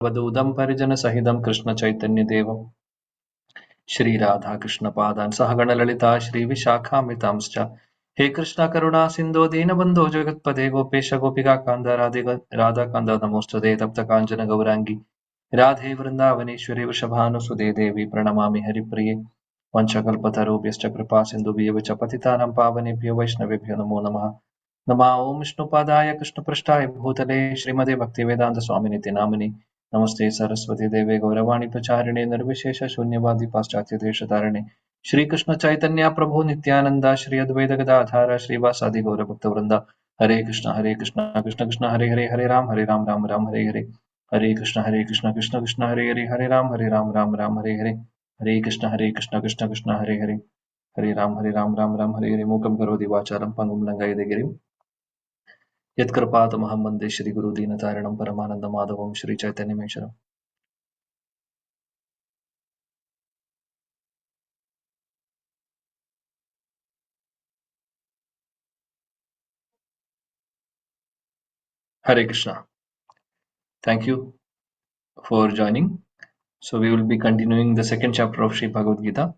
वधूदं परिजन सहितं कृष्ण चैतन्य देवं श्री राधा कृष्ण पादान् सहगण ललिता श्री विशाखामृतांश्च हे कृष्ण करुणा सिन्धो दीनबन्धो जगत्पते गोपेश गोपिका कान्त राधा कान्त नमोस्तुते तप्त काञ्चन गौराङ्गी राधे वृन्दावनेश्वरी वृषभानुसुते देवी प्रणमामि हरिप्रिये वंशकल्पतरुभ्यश्च कृपा सिन्धुभ्यः च पतितानां पावनेभ्यो वैष्णवेभ्यो नमो नमः नमः ॐ विष्णुपादाय कृष्णपृष्ठाय भूतले श्रीमते भक्तिवेदान्त स्वामिनिति नामिनि नमस्ते सरस्वती देवे गौरवाणी प्रचारिणे निर्विशेष शून्यवादी पाश्चात्य देशधारिणे श्रीकृष्ण चैतन्य प्रभु नित्यानंद श्री अद्वैत गदाधार श्रीवासादि गौर भक्तवृंद हरे कृष्ण कृष्ण कृष्ण हरे हरे हरे राम राम राम हरे कृष्ण कृष्ण कृष्ण हरे राम राम हरे कृष्ण कृष्ण हरे राम हरे मूकं करोति वाचालं पङ्गुं लङ्घयते गिरिं यत्कृपातमहं वन्दे श्रीगुरुदीनतारिणं परमानन्दमाधवं श्रीचैतन्यमीश्वरम् Hare Krishna. Thank you for joining. So we will be continuing the second chapter of Sri Bhagavad Gita.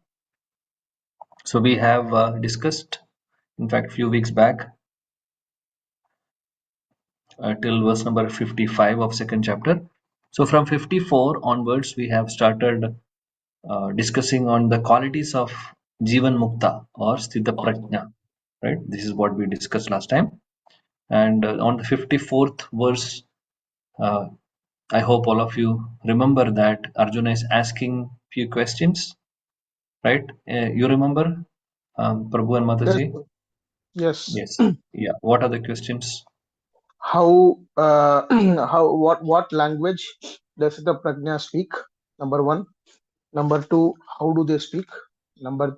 So we have discussed, in fact, few weeks back till verse number 55 of second chapter. So from 54 onwards, we have started discussing on the qualities of Jivan Mukta or Sthita Prajna. Right? This is what we discussed last time. And on the 54th verse, I hope all of you remember that Arjuna is asking few questions, right? You remember, Prabhu and Yes. Mataji? Yes. Yes. Yeah. What are the questions? How what language does the prajna speak? Number one. Number two, how do they speak? Number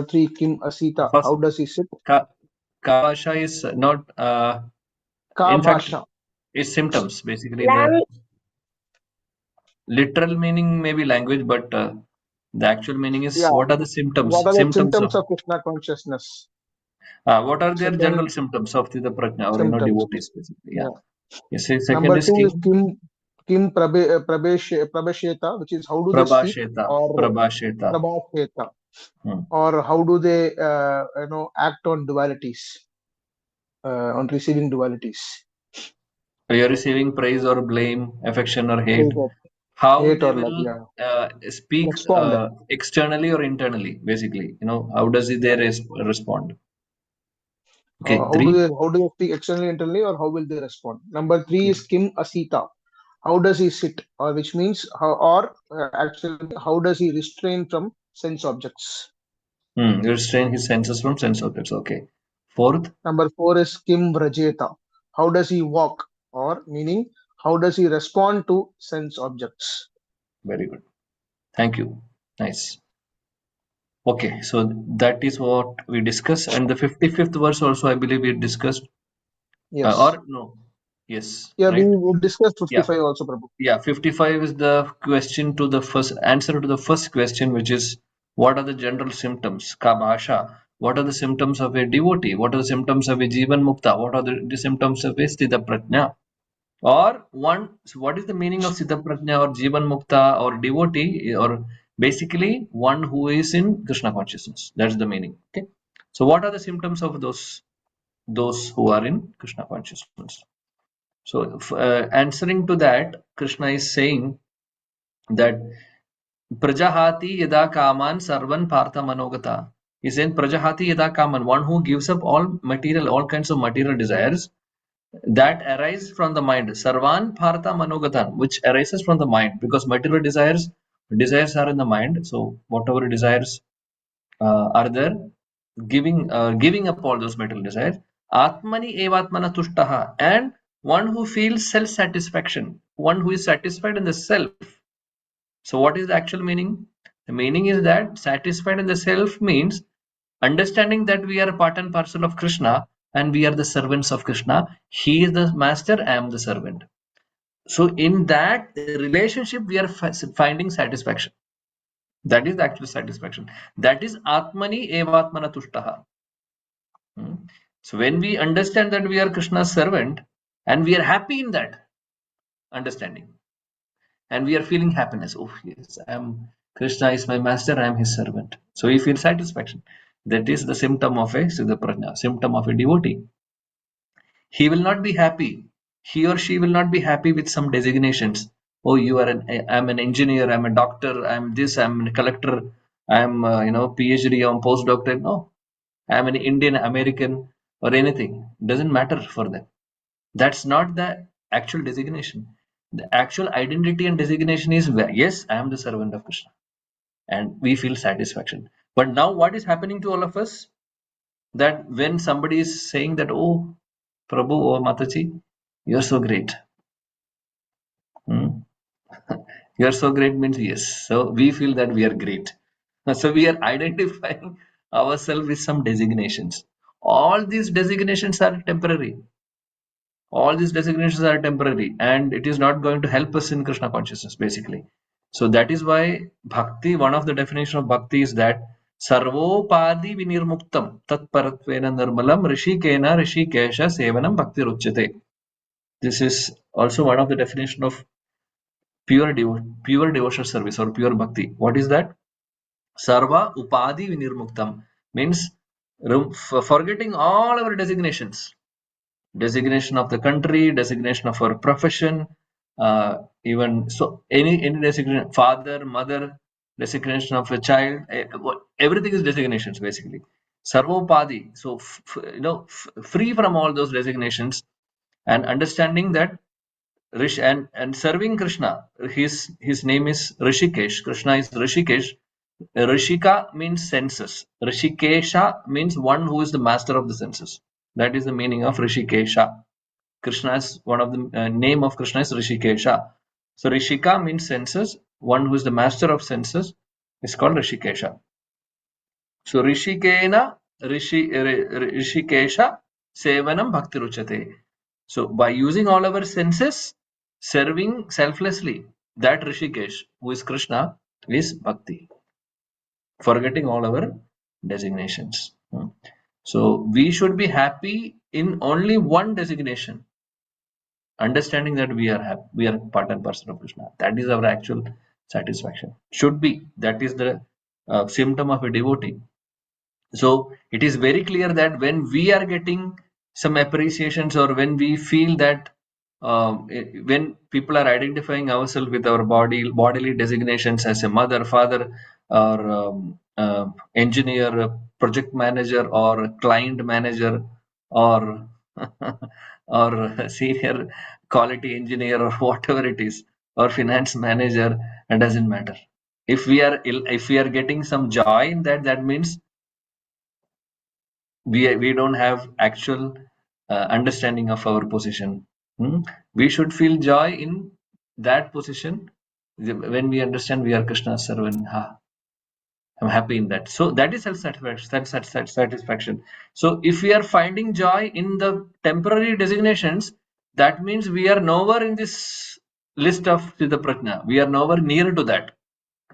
three, Kim Asita, First, how does he sit? Kavasha is not, Ka in fact, Bhasha. it's symptoms. Basically, the literal meaning may be language, but the actual meaning is Yeah. what are the symptoms? What are the Symptoms of symptoms of Krishna consciousness? what are their Second, general symptoms of the Prajna or symptoms. devotees, basically? Yeah. Yeah. Yes. Second Number is two is King Prabhasheta, which is how do they speak, Prabhasheta. or Prabhasheta. Prabhasheta, Hmm. or how do they act on dualities, on receiving dualities. You're receiving praise or blame, affection or hate, Praise or how hate they or love, will yeah. speak Respond. externally or internally, basically. How does they respond? Okay, How three. do they speak externally, internally, or how will they respond? Number three is Kim Asita. How does he sit, or which means actually how does he restrain from sense objects? Restrain his senses from sense objects. Okay. Fourth. Number four is Kim Vrajeta. How does he walk, or meaning how does he respond to sense objects? Very good. Thank you. Nice. Okay, so that is what we discussed, and the 55th verse also, I believe, we discussed, Yes. or no? Yes, Yeah, right? we discussed Yeah. 55 also, Prabhu. Yeah, 55 is the question to the first answer to the first question, which is what are the general symptoms? Ka bhasha. What are the symptoms of a devotee? What are the symptoms of a Jivan Mukta? What are the symptoms of a Sthita Prajna? Or one, so what is the meaning of Sthita Prajna or Jivan Mukta or devotee? Or basically one who is in Krishna consciousness. That's the meaning. Okay. So what are the symptoms of those who are in Krishna consciousness? So answering to that, Krishna is saying that Prajahati yada kaman sarvan partha manogata. He said Prajahati yada kaman, one who gives up all material, all kinds of material desires that arise from the mind. Sarvan partha manogatan, which arises from the mind, because material desires are in the mind. So whatever desires are there, giving up all those material desires. Atmani evatmana tushtaha, and one who feels self-satisfaction, one who is satisfied in the self. So what is the actual meaning? The meaning is that satisfied in the self means understanding that we are a part and parcel of Krishna and we are the servants of Krishna. He is the master, I am the servant. So in that relationship, we are finding satisfaction. That is the actual satisfaction. That is Atmani Evatmana Tushtaha. So when we understand that we are Krishna's servant and we are happy in that understanding, and we are feeling happiness. Oh yes, Krishna is my master, I am his servant. So we feel satisfaction. That is the symptom of a Siddha Prajna, symptom of a devotee. He will not be happy. He or she will not be happy with some designations. Oh, I'm an engineer, I'm a doctor, I'm this, I'm a collector, I'm PhD, I'm postdoctorate. No, I'm an Indian, American, or anything. Doesn't matter for them. That's not the actual designation. The actual identity and designation is where, yes, I am the servant of Krishna, and we feel satisfaction. But now, what is happening to all of us? That when somebody is saying that, oh, Prabhu, oh Mataji, you're so great. You're so great means yes. So we feel that we are great. So we are identifying ourselves with some designations. All these designations are temporary. All these designations are temporary, and it is not going to help us in Krishna consciousness, basically. So that is why bhakti, one of the definition of bhakti is that sarvopadi vinirmuktam tatparatvena nirmalam rishikena rishikesha sevanam bhakti ruchyate. This is also one of the definition of pure devotional service or pure bhakti. What is that? Sarva upadi vinirmuktam means forgetting all our designations, designation of the country, designation of our profession, even so any designation, father, mother, designation of a child, everything is designations basically. Sarvopadi, so free from all those designations, and understanding that and serving Krishna. His name is Rishikesh. Krishna is Rishikesh. Rishika means senses. Rishikesha means one who is the master of the senses. That is the meaning of Rishikesha. Krishna is one of the name of Krishna is Rishikesha. So Rishika means senses. One who is the master of senses is called Rishikesha. So Rishikena Rishikesha Sevanam Bhakti Ruchate. So by using all our senses, serving selflessly, that Rishikesh, who is Krishna, is Bhakti. Forgetting all our designations. So we should be happy in only one designation, understanding that we are part and parcel of Krishna. That is our actual satisfaction. Should be. That is the symptom of a devotee. So it is very clear that when we are getting some appreciations, or when we feel that when people are identifying ourselves with our bodily designations as a mother, father, or engineer, project manager, or client manager, or or senior quality engineer, or whatever it is, or finance manager, it doesn't matter. If we are getting some joy in that, that means we don't have actual understanding of our position. We should feel joy in that position when we understand we are Krishna's servant. I'm happy in that. So that is self-satisfaction. So if we are finding joy in the temporary designations, that means we are nowhere in this list of Siddha Prajna. We are nowhere near to that.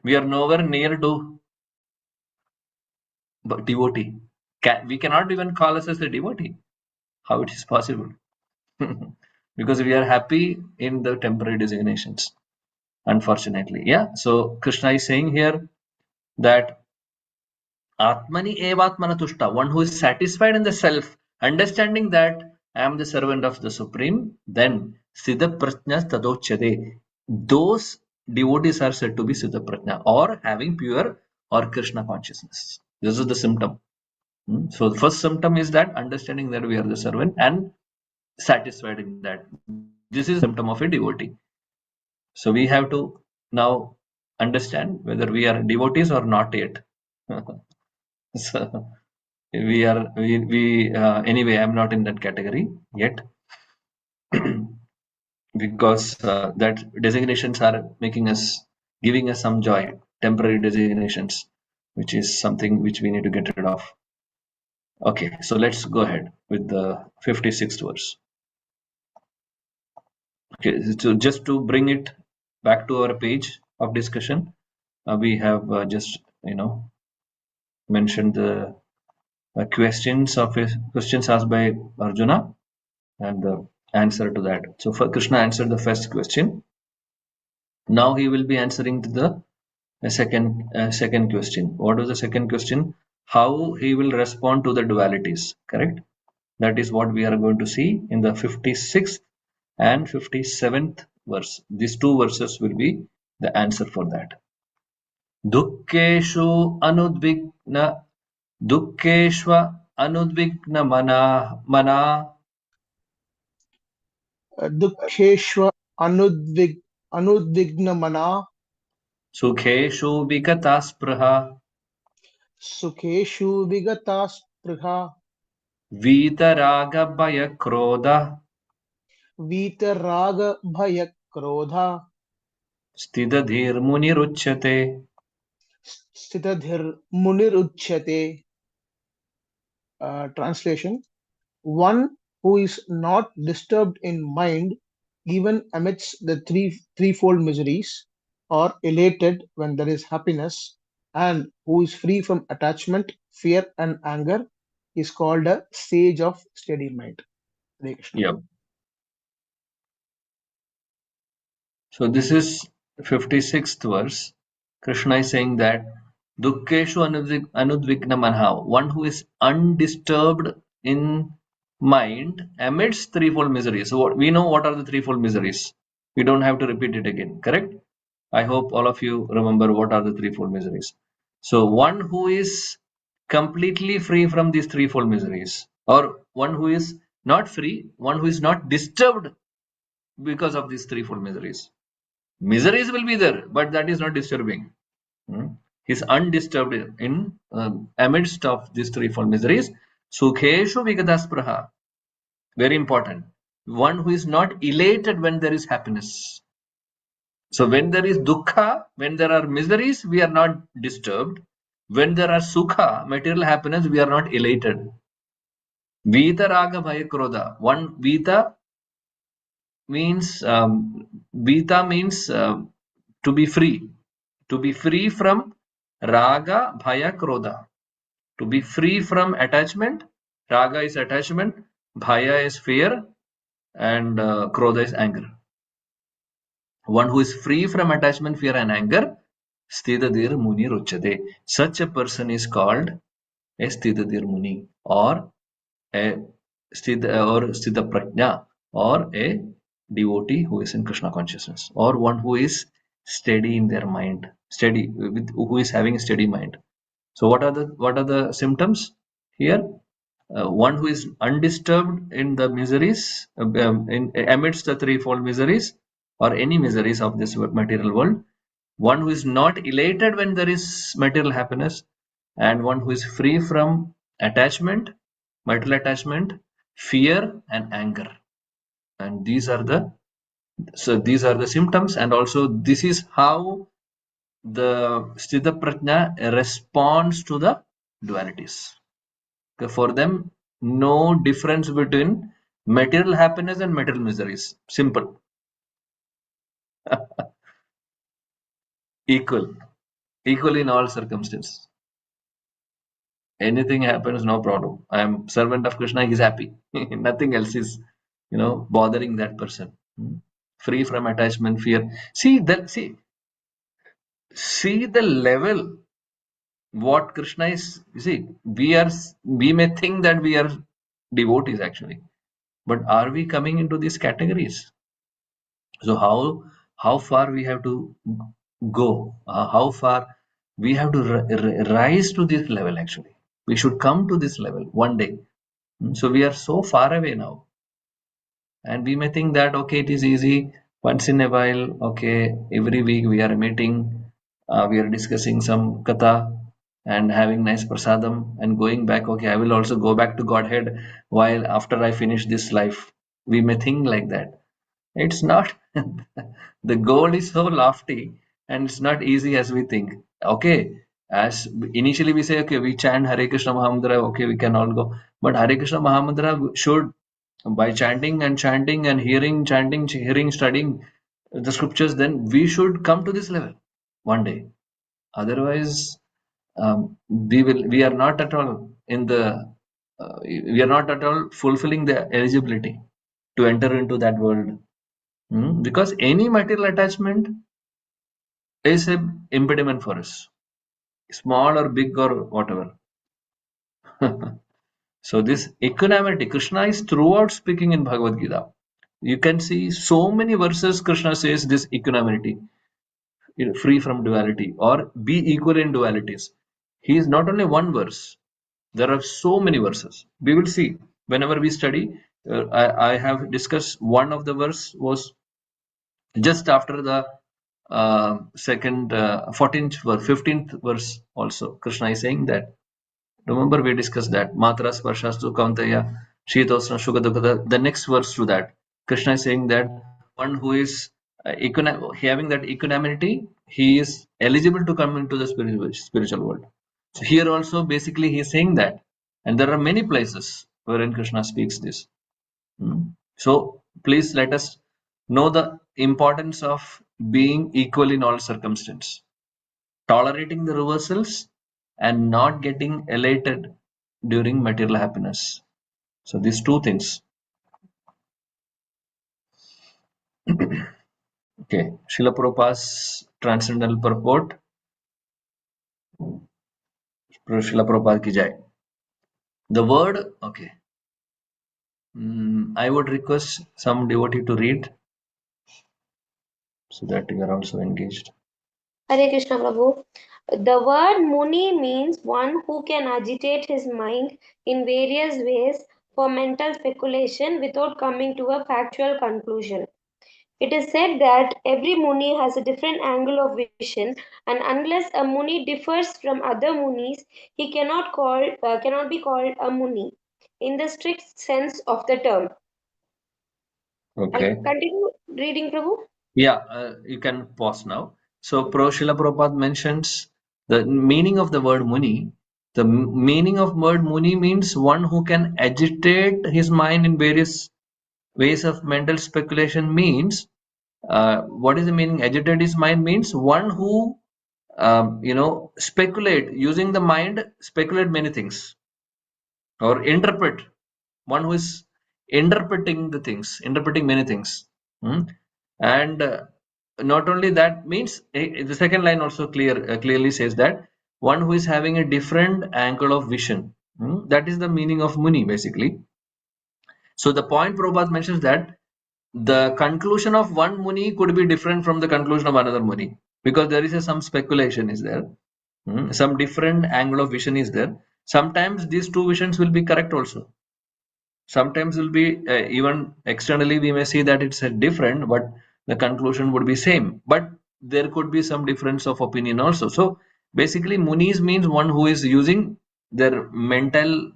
We are nowhere near to devotee. We cannot even call us as a devotee. How it is possible? Because we are happy in the temporary designations, unfortunately. Yeah. So Krishna is saying here that Atmani evatmana tushta, one who is satisfied in the self, understanding that I am the servant of the Supreme, then Siddha Prajna Tadochyade. Those devotees are said to be Siddha Prajna, or having pure or Krishna consciousness. This is the symptom. So the first symptom is that understanding that we are the servant and satisfied in that. This is a symptom of a devotee. So we have to now understand whether we are devotees or not yet. So anyway, I'm not in that category yet. Because that designations are giving us some joy, temporary designations, which is something which we need to get rid of. Okay, so let's go ahead with the 56th verse. Okay, so just to bring it back to our page of discussion, we have just mentioned the questions asked by Arjuna and the answer to that. So Krishna answered the first question. Now he will be answering to the second question. What was the second question? How he will respond to the dualities, correct? That is what we are going to see in the 56th and 57th verse. These two verses will be the answer for that. दुःखेषु अनुद्विग्न दुःखेष्व अनुद्विग्न मना दुःखेष्व अनुद्विग्नमना सुखेषु विगता स्पृहा सुखेषु विगता स्पृहा वीतरागभयक्रोध वीतरागभयक्रोधा स्थितधीर्मुनिरुच्यते. स्थितधीर्मुनिरुच्यते. Translation: one who is not disturbed in mind even amidst the threefold miseries, or elated when there is happiness, and who is free from attachment, fear, and anger, is called a sage of steady mind. Hare Krishna. Yep. So this is 56th verse. Krishna is saying that Dukkeshu anudvigna manha, one who is undisturbed in mind amidst threefold miseries. So we know what are the threefold miseries. We don't have to repeat it again, correct? I hope all of you remember what are the threefold miseries. So one who is completely free from these threefold miseries, or one who is not free, one who is not disturbed because of these threefold miseries. Miseries will be there, but that is not disturbing. He's undisturbed in amidst of these threefold miseries. Sukheshu vigadaspраha. Very important. One who is not elated when there is happiness. So when there is dukkha, when there are miseries, we are not disturbed. When there are sukha, material happiness, we are not elated. Vita raga bhaya krodha. One vita means vita means to be free. To be free from raga, bhaya, krodha. To be free from attachment. Raga is attachment, bhaya is fear, and krodha is anger. One who is free from attachment, fear, and anger, Sthidadir Muni Ruchade. Such a person is called a Sthidadir Muni, or a Sthita Prajna, or a devotee who is in Krishna consciousness, or one who is steady in their mind, steady with who is having a steady mind. So what are the symptoms here? One who is undisturbed in the miseries, amidst the threefold miseries, or any miseries of this material world. One who is not elated when there is material happiness, and one who is free from attachment, material attachment, fear, and anger. And these are the symptoms, and also this is how the Sthita Prajna responds to the dualities. For them, no difference between material happiness and material miseries. Simple. Equal in all circumstances. Anything happens, no problem. I am servant of Krishna, he's happy. Nothing else is, bothering that person. Free from attachment, fear. See the level what Krishna is. You see, we may think that we are devotees actually, but are we coming into these categories? So how far we have to go? How far we have to rise to this level? Actually, we should come to this level one day. So we are so far away now, and we may think that okay, it is easy once in a while. Okay, every week we are meeting, we are discussing some katha and having nice prasadam and going back. Okay, I will also go back to Godhead while after I finish this life. We may think like that. It's not. The goal is so lofty and it's not easy as we think. Okay, as initially we say, okay, we chant Hare Krishna Mahamantra, okay, we can all go. But Hare Krishna Mahamantra should, by chanting and hearing, studying the scriptures, then we should come to this level one day. Otherwise, we are not at all fulfilling the eligibility to enter into that world. Because any material attachment is a impediment for us, small or big or whatever. So this equanimity, Krishna is throughout speaking in Bhagavad Gita. You can see so many verses Krishna says this equanimity, free from duality or be equal in dualities. He is not only one verse. There are so many verses. We will see whenever we study. I have discussed one of the verse was just after the second 14th verse, 15th verse also. Krishna is saying that. Remember we discussed that. Matra Sparshastu Kauntaya Shitosna Shugadukada. The next verse to that, Krishna is saying that one who is having that equanimity, he is eligible to come into the spiritual world. So here also basically he is saying that. And there are many places wherein Krishna speaks this. So please let us know the importance of being equal in all circumstances, tolerating the reversals and not getting elated during material happiness. So these two things. Okay, Srila Prabhupada's Transcendental Purport. Srila Prabhupada ki jai. The word, okay. I would request some devotee to read so that you are also engaged. Hare Krishna Prabhu. The word Muni means one who can agitate his mind in various ways for mental speculation without coming to a factual conclusion. It is said that every Muni has a different angle of vision, and unless a Muni differs from other Munis, he cannot be called a Muni in the strict sense of the term. Okay. I'll continue reading, Prabhu. Yeah, you can pause now. So, Srila Prabhupada mentions the meaning of the word Muni. The meaning of word Muni means one who can agitate his mind in various ways of mental speculation. Means, what is the meaning? Agitate his mind means one who, speculate using the mind, speculate many things or interpret. One who is interpreting the things, interpreting many things. And not only that means the second line also clearly says that one who is having a different angle of vision. That is the meaning of Muni basically. So the point Prabhupada mentions that the conclusion of one Muni could be different from the conclusion of another Muni because there is some speculation is there. Some different angle of vision is there. Sometimes these two visions will be correct also. Sometimes will be even externally we may see that it's different, but the conclusion would be same. But there could be some difference of opinion also. So basically, Munis means one who is using their mental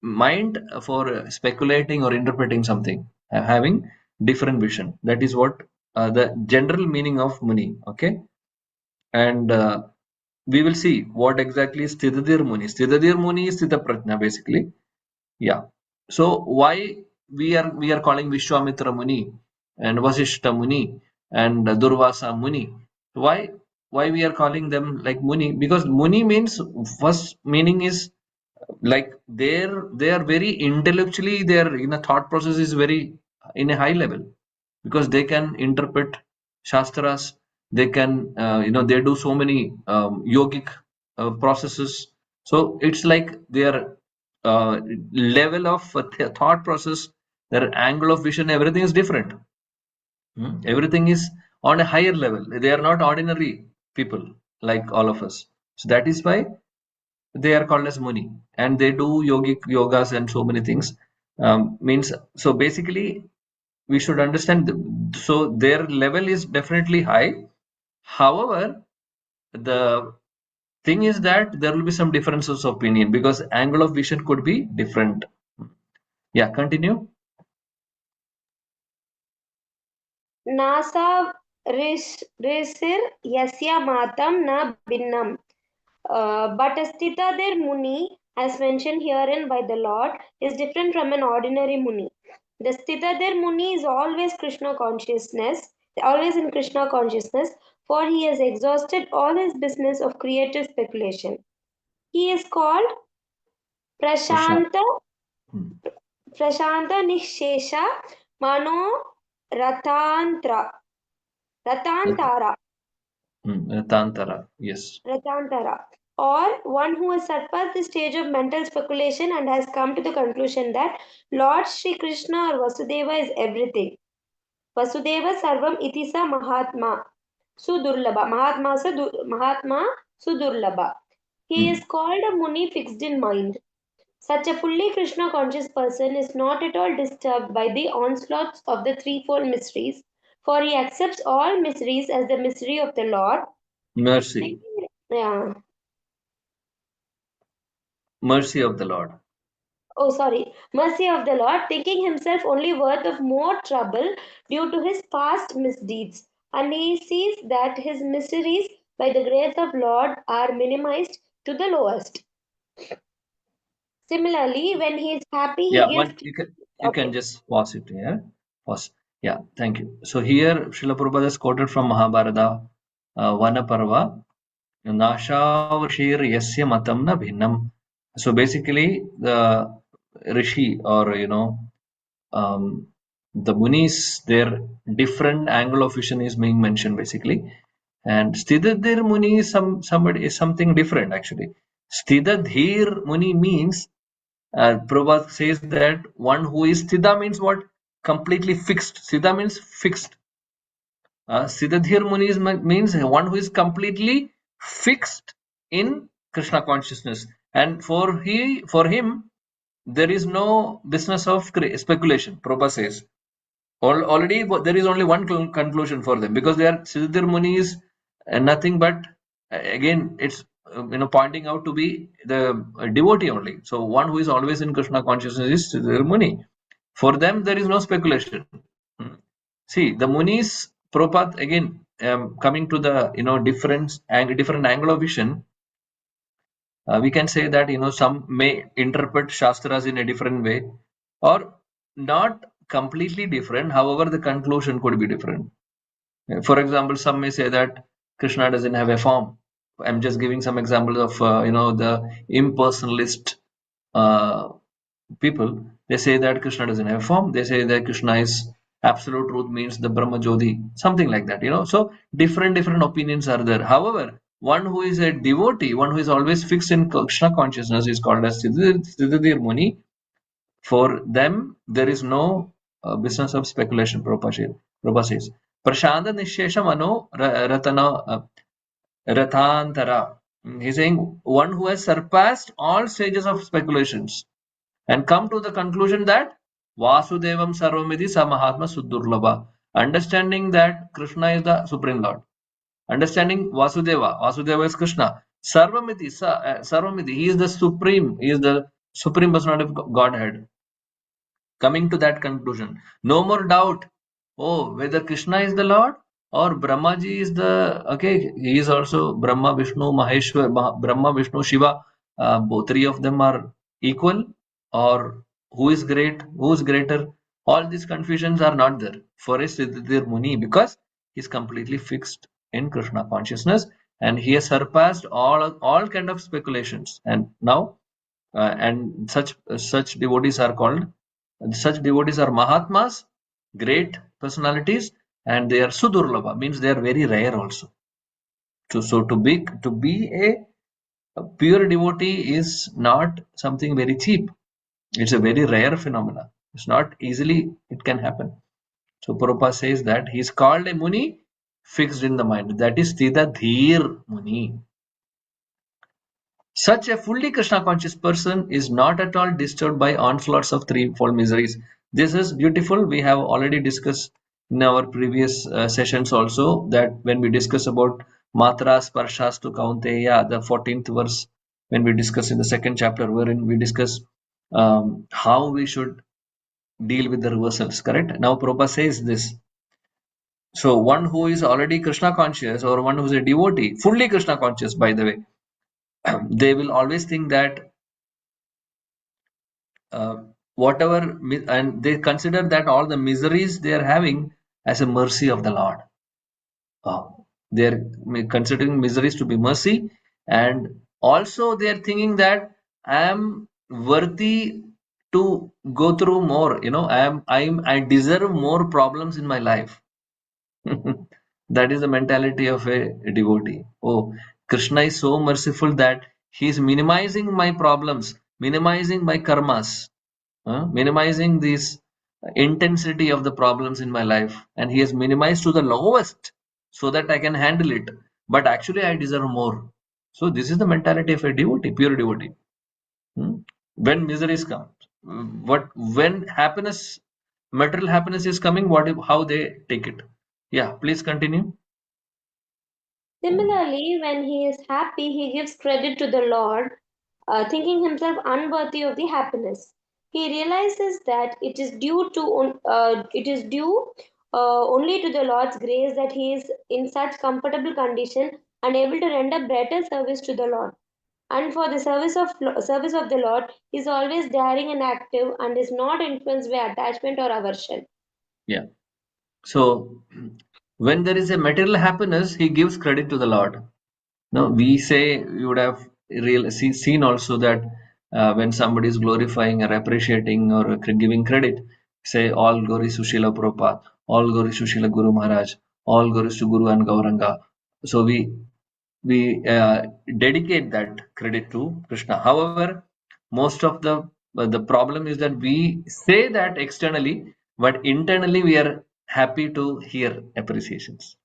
mind for speculating or interpreting something, having different vision. That is what the general meaning of Muni. Okay, and we will see what exactly is Sthidadir Muni. Sthidadir Muni is Sthita Prajna basically. Yeah. So why we are calling Vishwamitra Muni and Vasishta Muni and Durvasa Muni? Why we are calling them like Muni? Because Muni means first meaning is like they are very intellectually their thought process is very in a high level because they can interpret shastras. They can they do so many yogic processes. So it's like their level of thought process, their angle of vision, everything is different. Everything is on a higher level. They are not ordinary people like all of us. So that is why they are called as Muni, and they do yogic yogas and so many things. Means so basically we should understand. So their level is definitely high. However, the thing is that there will be some differences of opinion because angle of vision could be different. Yeah, continue. Nasa risir yasya matam na binnam. But a Sthitadir Muni, as mentioned herein by the Lord, is different from an ordinary Muni. The Sthitadir Muni is always always in Krishna consciousness, for he has exhausted all his business of creative speculation. He is called Prashanta, Prashanta Nishesha Mano Ratantara. Ratantara, yes. Ratantara, or one who has surpassed the stage of mental speculation and has come to the conclusion that Lord Shri Krishna or Vasudeva is everything. Vasudeva Sarvam Itisa Mahatma Sudurlabha. Mahatma Sudurlabha. He is called a Muni fixed in mind. Such a fully Krishna conscious person is not at all disturbed by the onslaughts of the threefold mysteries, for he accepts all mysteries as the mystery of the Lord. Mercy. Yeah. Mercy of the Lord. Oh, sorry. Mercy of the Lord, thinking himself only worth of more trouble due to his past misdeeds. And he sees that his miseries, by the grace of Lord, are minimized to the lowest. Similarly, when he is happy, he Yeah, gives. you can Okay. just pause it here. Pause. Yeah, thank you. So here Srila Prabhupada is quoted from Mahabharata, Vana Parva, Nashavrishir Yasya Matam na Bhinnam. So basically, the Rishi, or um, the Munis, their different angle of vision is being mentioned basically. And Sthidadir Muni is somebody is something different actually. Sthidadhir Muni means, Prabhupada says that one who is Sthida means what? Completely fixed. Sthida means fixed. Siddhadhir Muni means one who is completely fixed in Krishna consciousness. And for him, there is no business of speculation, Prabhupada says. Already there is only one conclusion for them, because they are Siddhar Muni is nothing but, again, it's pointing out to be the devotee only. So one who is always in Krishna consciousness is Siddhar Muni. For them there is no speculation. Hmm. See, the Munis, Prabhupada, again, coming to the different angle of vision, we can say that some may interpret Shastras in a different way, or not completely different. However, the conclusion could be different. For example, some may say that Krishna doesn't have a form. I'm just giving some examples of the impersonalist uh, people. They say that Krishna doesn't have a form. They say that Krishna is absolute truth, means the Brahma Jyoti, something like that. So different opinions are there. However, one who is a devotee, one who is always fixed in Krishna consciousness, is called as Siddhadir Muni. For them, there is no business of speculation. Prabhupada says, Prashanda Nishesha Mano Rathantara. He's saying one who has surpassed all stages of speculations and come to the conclusion that Vasudevam Sarvamiti Samahatma Suddurlabha. Understanding that Krishna is the Supreme Lord. Understanding Vasudeva. Vasudeva is Krishna. Sarvamiti. He is the Supreme. He is the Supreme Personality of Godhead. Coming to that conclusion. No more doubt. Oh, whether Krishna is the Lord or Brahmaji is the, okay, he is also Brahma, Vishnu, Maheshwar, Brahma, Vishnu, Shiva. Both three of them are equal, or who is great, who is greater. All these confusions are not there for a Siddhir Muni, because he is completely fixed in Krishna consciousness, and he has surpassed all kind of speculations. And now, and such devotees are called, such devotees are Mahatmas, great personalities, and they are Sudurlabha, means they are very rare also. So to be a pure devotee is not something very cheap. It's a very rare phenomena. It's not easily it can happen. So Prabhupada says that he is called a Muni fixed in the mind. That is Stida Dhir Muni. Such a fully Krishna conscious person is not at all disturbed by onslaughts of threefold miseries. This is beautiful. We have already discussed in our previous sessions also, that when we discuss about Matras Parshas to Kaunteya, the 14th verse, when we discuss in the second chapter, wherein we discuss how we should deal with the reversals, correct? Now Prabhupada says this. So one who is already Krishna conscious, or one who is a devotee, fully Krishna conscious, by the way, they will always think that uh, whatever, and they consider that all the miseries they are having as a mercy of the Lord. They are considering miseries to be mercy, and also they are thinking that I am worthy to go through more. I deserve more problems in my life. That is the mentality of a devotee. Oh, Krishna is so merciful that he is minimizing my problems, minimizing my karmas, minimizing this intensity of the problems in my life, and he has minimized to the lowest so that I can handle it. But actually, I deserve more. So this is the mentality of a devotee, pure devotee. Hmm? When miseries come, when happiness, material happiness is coming, how they take it? Yeah, please continue. Similarly, when he is happy, he gives credit to the Lord, thinking himself unworthy of the happiness. He realizes that it is due only to the Lord's grace that he is in such comfortable condition and able to render better service to the Lord. And for the service of the Lord, he is always daring and active and is not influenced by attachment or aversion. Yeah. So when there is a material happiness, he gives credit to the Lord. Now we say you would have seen also that when somebody is glorifying or appreciating or giving credit, say all glories to Srila Prabhupada, all glories to Srila Guru Maharaj, all glories to Guru and Gauranga. So we dedicate that credit to Krishna. However, most of the problem is that we say that externally, but internally we are happy to hear appreciations.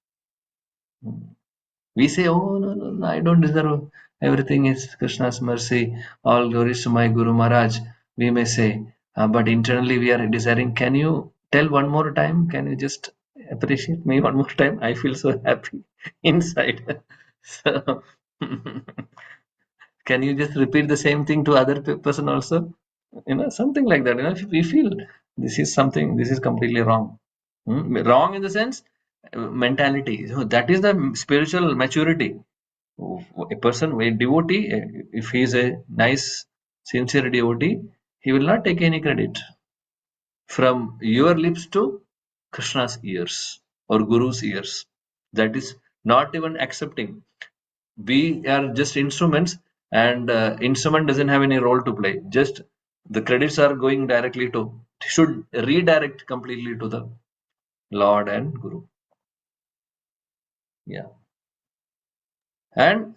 We say, oh, no, no, no, I don't deserve. Everything is Krishna's mercy. All glories to my Guru Maharaj, we may say. But internally we are desiring, can you tell one more time? Can you just appreciate me one more time? I feel so happy inside. So, can you just repeat the same thing to other person also? Something like that. If we feel this is completely wrong. Wrong in the sense, mentality. So that is the spiritual maturity. A person, a devotee, if he is a nice, sincere devotee, he will not take any credit from your lips to Krishna's ears or Guru's ears. That is not even accepting. We are just instruments, and instrument doesn't have any role to play. Just the credits are going directly to, should redirect completely to the Lord and Guru. Yeah. And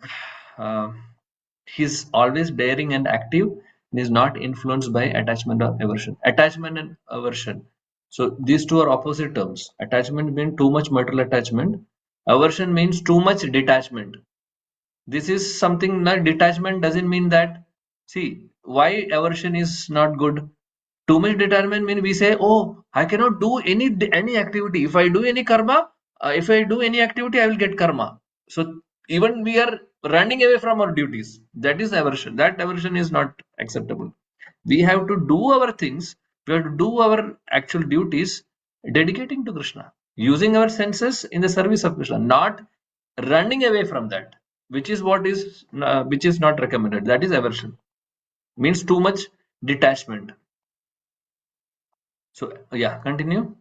he's always daring and active and is not influenced by attachment or aversion. Attachment and aversion. So these two are opposite terms. Attachment means too much material attachment. Aversion means too much detachment. This is something, not detachment doesn't mean that. See, why aversion is not good? Too much detachment means we say, oh, I cannot do any activity. If I do any karma, if I do any activity, I will get karma. So even we are running away from our duties. That is aversion. That aversion is not acceptable. We have to do our things. We have to do our actual duties, dedicating to Krishna, using our senses in the service of Krishna, not running away from that, which is not recommended. That is aversion. Means too much detachment. So yeah, continue.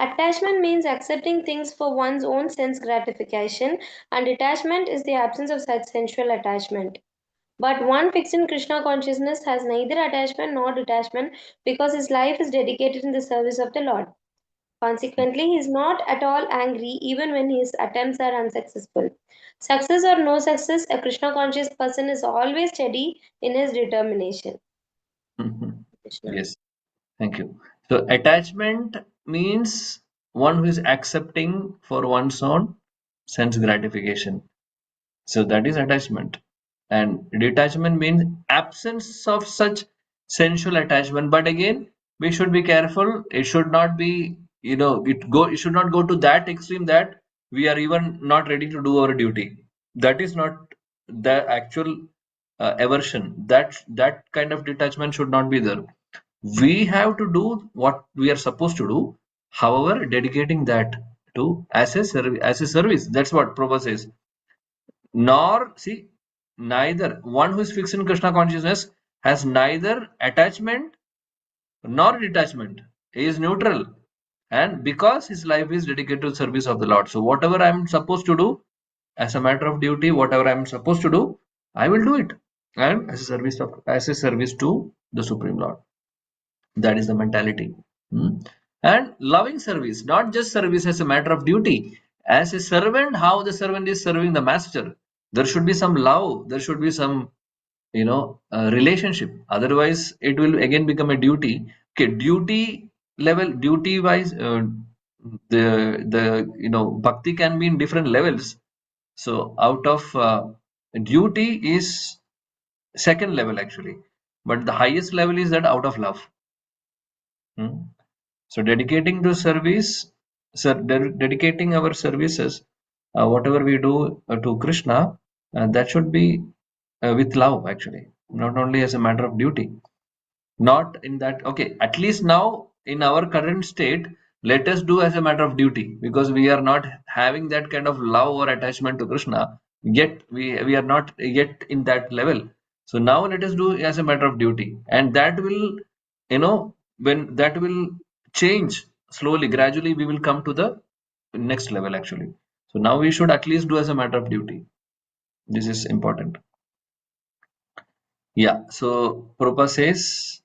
Attachment means accepting things for one's own sense gratification, and detachment is the absence of such sensual attachment. But one fixed in Krishna consciousness has neither attachment nor detachment because his life is dedicated in the service of the Lord. Consequently, he is not at all angry even when his attempts are unsuccessful. Success or no success, a Krishna conscious person is always steady in his determination. Krishna. Yes, thank you. So attachment means one who is accepting for one's own sense gratification. So that is attachment. And detachment means absence of such sensual attachment. But again, we should be careful. It should not be, it should not go to that extreme that we are even not ready to do our duty. That is not the actual aversion. That kind of detachment should not be there. We have to do what we are supposed to do. However, dedicating that to as a service. That's what Prabhupada says. Nor, see, neither one who is fixed in Krishna consciousness has neither attachment nor detachment. He is neutral, and because his life is dedicated to service of the Lord, so whatever I am supposed to do as a matter of duty, whatever I am supposed to do, I will do it, and as a service to the Supreme Lord. That is the mentality. Hmm. and loving service, not just service as a matter of duty. As a servant, how the servant is serving the master, there should be some love, there should be some relationship. Otherwise, it will again become a duty. Okay, duty level, duty wise, the bhakti can be in different levels. So out of duty is second level actually, but the highest level is that out of love. So dedicating to service, dedicating our services, whatever we do to Krishna, that should be with love actually, not only as a matter of duty. Not in that, okay, at least now in our current state, let us do as a matter of duty, because we are not having that kind of love or attachment to Krishna yet. We are not yet in that level. So now let us do as a matter of duty, and that will, when that will change slowly, gradually, we will come to the next level actually. So now we should at least do as a matter of duty. This is important. Yeah. So Prabhupada says,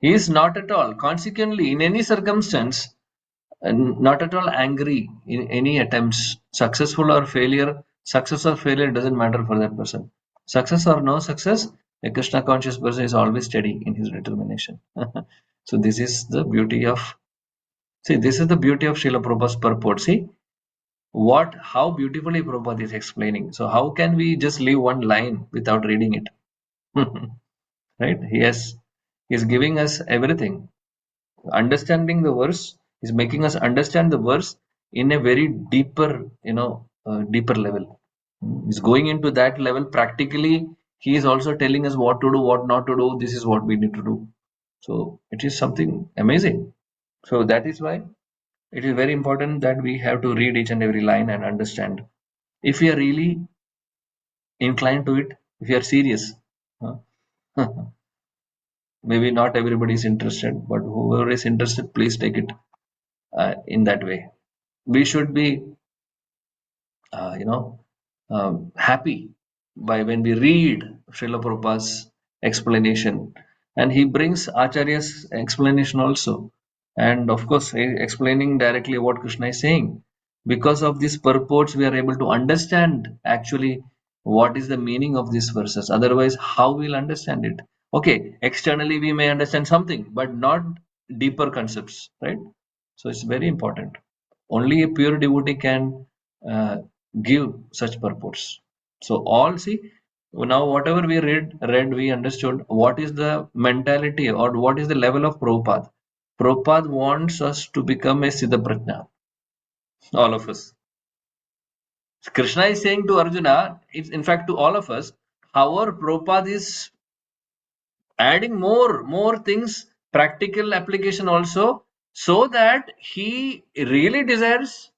he is not at all, consequently, in any circumstance, not at all angry in any attempts, successful or failure. Success or failure doesn't matter for that person. Success or no success, a Krishna conscious person is always steady in his determination. So this is the beauty of, this is the beauty of Srila Prabhupada's purport. See how beautifully Prabhupada is explaining. So how can we just leave one line without reading it? Right? He is giving us everything. Understanding the verse is making us understand the verse in a very deeper, deeper level. He's going into that level practically. He is also telling us what to do, what not to do. This is what we need to do. So it is something amazing. So that is why it is very important that we have to read each and every line and understand. If we are really inclined to it, if we are serious, maybe not everybody is interested, but whoever is interested, please take it in that way. We should be, happy by when we read Srila Prabhupada's explanation, and he brings Acharya's explanation also, and of course, explaining directly what Krishna is saying. Because of these purports, we are able to understand actually what is the meaning of these verses. Otherwise, how we'll understand it? Okay, externally we may understand something, but not deeper concepts, right? So it's very important. Only a pure devotee can give such purports. So all, see, now whatever we read, we understood what is the mentality or what is the level of Prabhupada. Prabhupada wants us to become a Siddha Prajna, all of us. Krishna is saying to Arjuna, it's in fact to all of us, however, Prabhupada is adding more things, practical application also, so that he really desires,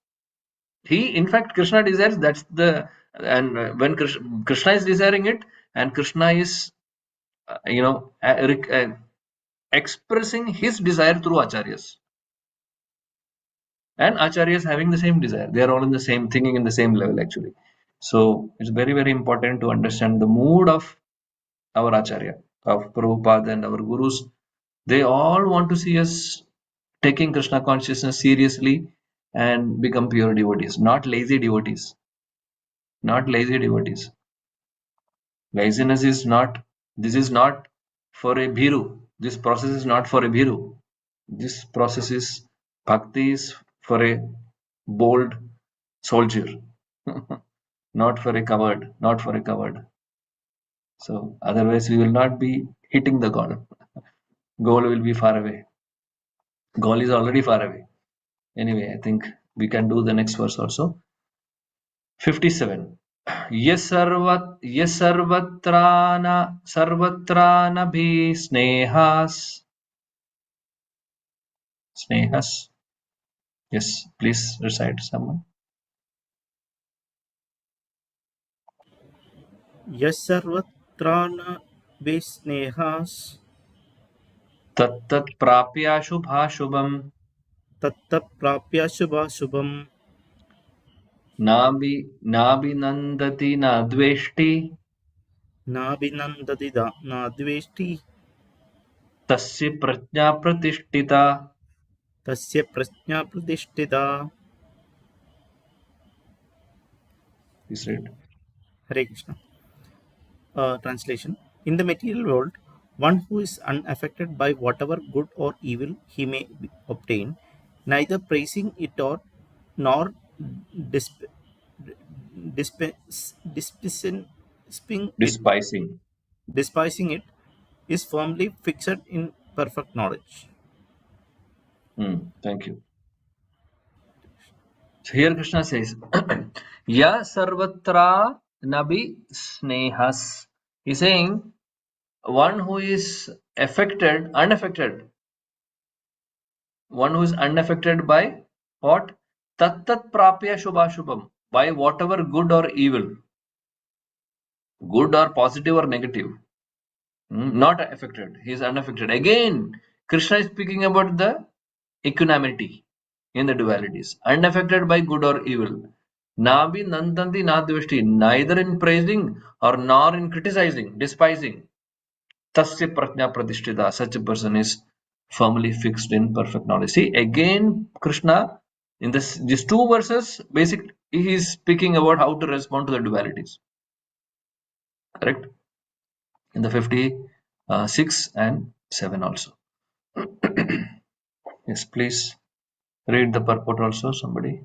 in fact, Krishna desires, that's the, and when Krishna is desiring it, and Krishna is, expressing his desire through acharyas. And acharyas having the same desire. They are all in the same, thinking in the same level actually. So it's very, very important to understand the mood of our acharya, of Prabhupada and our gurus. They all want to see us taking Krishna consciousness seriously and become pure devotees, not lazy devotees. Not lazy devotees. Laziness is not, this is not for a bhiru. This process is not for a bhiru. This process is, bhakti is for a bold soldier, not for a coward, not for a coward. So otherwise we will not be hitting the goal. Goal will be far away. Goal is already far away. Anyway, I think we can do the next verse also. 57. सर्वत्रानभि snehas. Yes, please recite someone. यस्सर्वत्रानभिस्नेहास् Tattat prapya shubhashubham तत्तत्प्राप्याशुभाशुभम् nabhinandati nadveshti नाभिनन्दति नाद्वेष्टि tasya prajna pratishtita. tasya prajna pradishtita. Please read. Hare Krishna. Translation. In the material world, one who is unaffected by whatever good or evil he may obtain, neither praising it or nor disp- despising it, Despising. despising it, is firmly fixed in perfect knowledge. Thank you. So here Krishna says, Ya sarvatra nabi snehas. He's saying, one who is unaffected, one who is unaffected by what? Tattat prapya shubhashubham. By whatever good or evil, good or positive or negative. Not affected. He is unaffected. Again, Krishna is speaking about the equanimity in the dualities. Unaffected by good or evil. Nabi nandanti na dveshti. Neither in praising or nor in criticizing, despising. Tasya prajna pradishtita. Such a person is firmly fixed in perfect knowledge. See, again, Krishna, in these two verses, basically, he is speaking about how to respond to the dualities. Correct? In the 56 and 7 also. Yes, please read the purport also, somebody.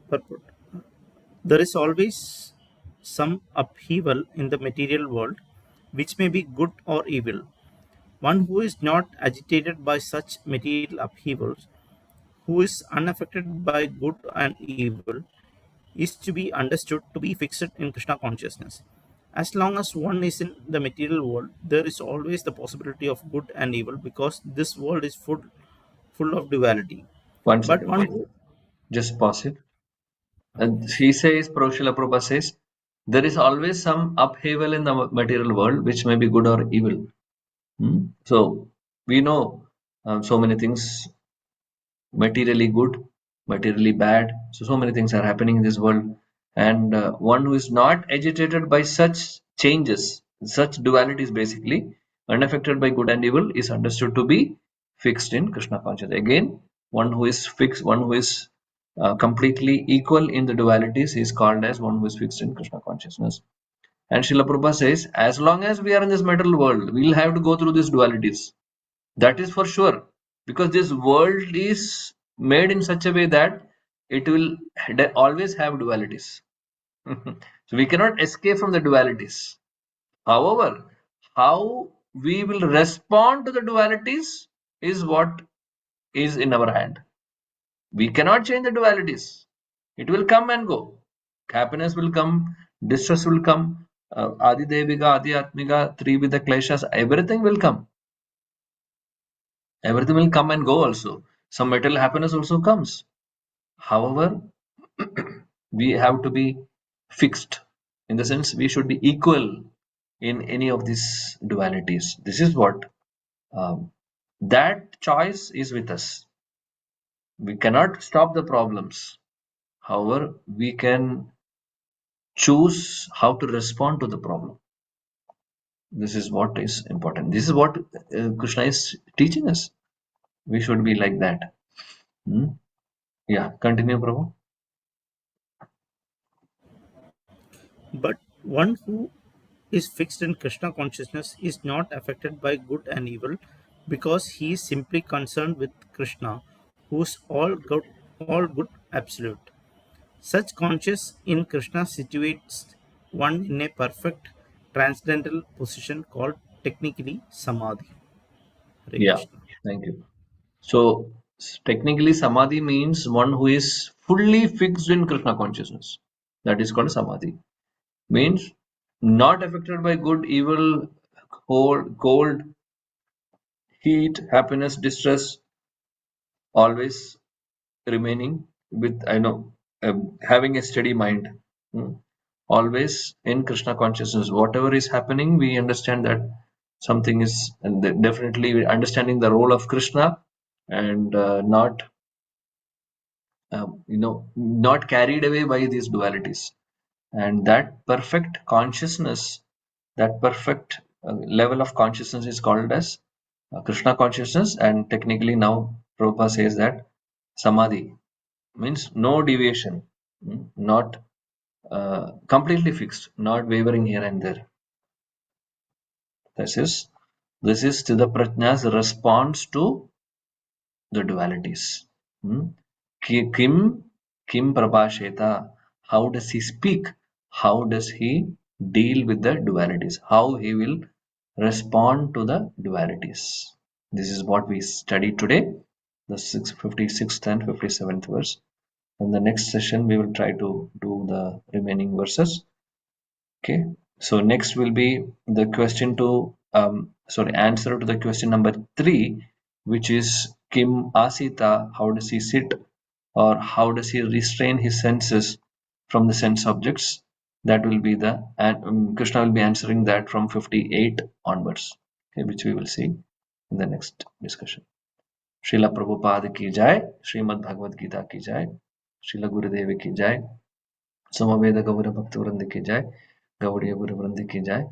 Purport. There is always some upheaval in the material world, which may be good or evil. One who is not agitated by such material upheavals, who is unaffected by good and evil, is to be understood to be fixed in Krishna consciousness. As long as one is in the material world, there is always the possibility of good and evil because this world is full of duality. One But second. Just pause it. He says, Prabhupada Prabhupada says, there is always some upheaval in the material world which may be good or evil. So we know so many things, materially good, materially bad. So many things are happening in this world. And one who is not agitated by such changes, such dualities basically, unaffected by good and evil, is understood to be fixed in Krishna consciousness. Again, one who is fixed, one who is completely equal in the dualities is called as one who is fixed in Krishna consciousness. And Srila Prabhupada says, as long as we are in this material world, we'll have to go through these dualities. That is for sure, because this world is made in such a way that it will always have dualities. So we cannot escape from the dualities. However, how we will respond to the dualities is what is in our hand. We cannot change the dualities. It will come and go. Happiness will come, distress will come, Adi Devika, Adi Atmika, Trivida Kleshas, everything will come. Everything will come and go also. Some material happiness also comes. However, we have to be fixed. In the sense, we should be equal in any of these dualities. This is what that choice is with us. We cannot stop the problems. However, we can choose how to respond to the problem. This is what is important. This is what Krishna is teaching us. We should be like that. Yeah, continue, Prabhu. But one who is fixed in Krishna consciousness is not affected by good and evil because he is simply concerned with Krishna, who is all good absolute. Such conscious in Krishna situates one in a perfect transcendental position called technically samadhi. Hare Yeah, Krishna. thank you. So technically, samadhi means one who is fully fixed in Krishna consciousness. That is called samadhi. Means not affected by good, evil, cold, heat, happiness, distress, always remaining with, having a steady mind. Always in Krishna consciousness. Whatever is happening, we understand that something is, and definitely understanding the role of Krishna and not not carried away by these dualities. And that perfect consciousness, that perfect level of consciousness is called as Krishna consciousness, and technically now Prabhupada says that samadhi means no deviation, not completely fixed, not wavering here and there. This is Sthita Prajna's response to the dualities. Kim Prabhasheta, how does he speak? How does he deal with the dualities? How he will respond to the dualities? This is what we study today, the 56th and 57th verse. In the next session, we will try to do the remaining verses. Okay, so next will be the question to answer to the question number 3, which is Kim Asita, how does he sit, or how does he restrain his senses from the sense objects? That will be the, and Krishna will be answering that from 58 onwards, okay, which we will see in the next discussion. Srila Prabhupada ki jai, Srimad Bhagavad Gita ki jai, Srila Gurudev ki jai, Samaveda Gaura Bhakta Vranda ki jai, Gaudiya Guru Vranda ki jai.